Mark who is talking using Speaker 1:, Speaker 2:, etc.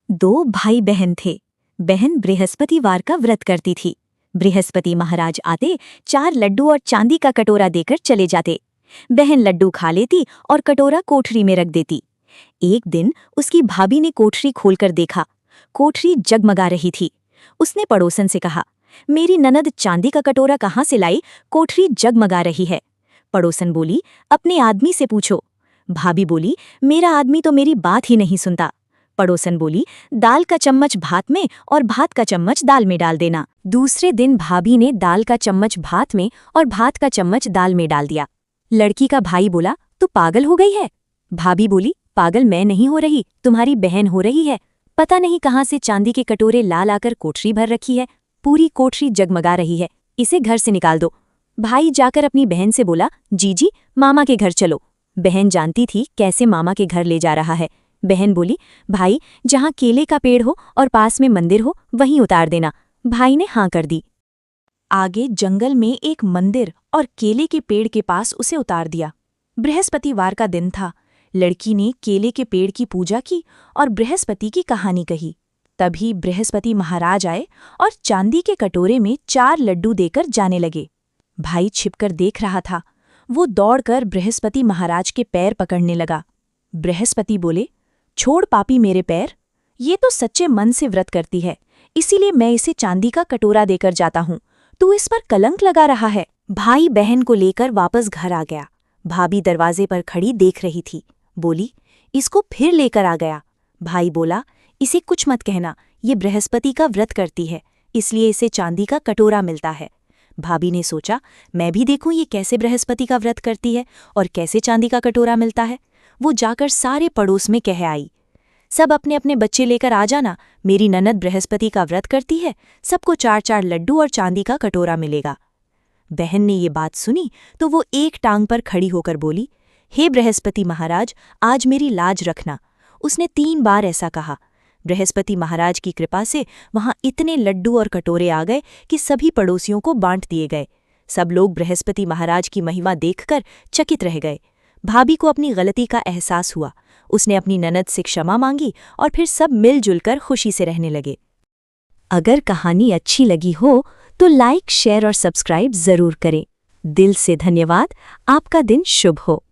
Speaker 1: दो भाई बहन थे। बहन बृहस्पतिवार का व्रत करती थी। बृहस्पति महाराज आते, 4 लड्डू और चांदी का कटोरा देकर चले जाते। बहन लड्डू खा लेती और कटोरा कोठरी में रख देती। एक दिन उसकी भाभी ने कोठरी खोलकर देखा। कोठरी जगमगा रही थी। उसने पड़ोसन से कहा, मेरी ननद चांदी का कटोरा कहाँ से लाई? कोठरी जगमगा रही है। पड़ोसन बोली, अपने आदमी से पूछो। भाभी बोली, मेरा आदमी तो मेरी बात ही नहीं सुनता। पड़ोसन बोली, दाल का चम्मच भात में और भात का चम्मच दाल में डाल देना। दूसरे दिन भाभी ने दाल का चम्मच भात में और भात का चम्मच दाल में डाल दिया। लड़की का भाई बोला, तू पागल हो गई है? भाभी बोली, पागल मैं नहीं हो रही, तुम्हारी बहन हो रही है। पता नहीं कहाँ से चांदी के कटोरे ला लाकर कोठरी भर रखी है। पूरी कोठरी जगमगा रही है, इसे घर से निकाल दो। भाई जाकर अपनी बहन से बोला, जीजी मामा के घर चलो। बहन जानती थी कैसे मामा के घर ले जा रहा है। बहन बोली, भाई जहाँ केले का पेड़ हो और पास में मंदिर हो वहीं उतार देना। भाई ने हाँ कर दी। आगे जंगल में एक मंदिर और केले के पेड़ के पास उसे उतार दिया। बृहस्पतिवार का दिन था। लड़की ने केले के पेड़ की पूजा की और बृहस्पति की कहानी कही। तभी बृहस्पति महाराज आए और चांदी के कटोरे में 4 लड्डू देकर जाने लगे। भाई छिपकर देख रहा था। वो दौड़कर बृहस्पति महाराज के पैर पकड़ने लगा। बृहस्पति बोले, छोड़ पापी मेरे पैर, ये तो सच्चे मन से व्रत करती है, इसीलिए मैं इसे चांदी का कटोरा देकर जाता हूँ। तू इस पर कलंक लगा रहा है। भाई बहन को लेकर वापस घर आ गया। भाभी दरवाजे पर खड़ी देख रही थी। बोली, इसको फिर लेकर आ गया। भाई बोला, इसे कुछ मत कहना, ये बृहस्पति का व्रत करती है, इसलिए इसे चांदी का कटोरा मिलता है। भाभी ने सोचा, मैं भी देखूं ये कैसे बृहस्पति का व्रत करती है और कैसे चांदी का कटोरा मिलता है। वो जाकर सारे पड़ोस में कह आई, सब अपने अपने बच्चे लेकर आ जाना, मेरी ननद बृहस्पति का व्रत करती है, सबको 4-4 लड्डू और चांदी का कटोरा मिलेगा। बहन ने ये बात सुनी तो वो एक टांग पर खड़ी होकर बोली, हे बृहस्पति महाराज, आज मेरी लाज रखना। उसने 3 बार ऐसा कहा। बृहस्पति महाराज की कृपा से वहां इतने लड्डू और कटोरे आ गए कि सभी पड़ोसियों को बांट दिए गए। सब लोग बृहस्पति महाराज की महिमा देखकर चकित रह गए। भाभी को अपनी गलती का एहसास हुआ। उसने अपनी ननद से क्षमा मांगी और फिर सब मिलजुल कर खुशी से रहने लगे। अगर कहानी अच्छी लगी हो तो लाइक, शेयर और सब्सक्राइब जरूर करें। दिल से धन्यवाद। आपका दिन शुभ हो।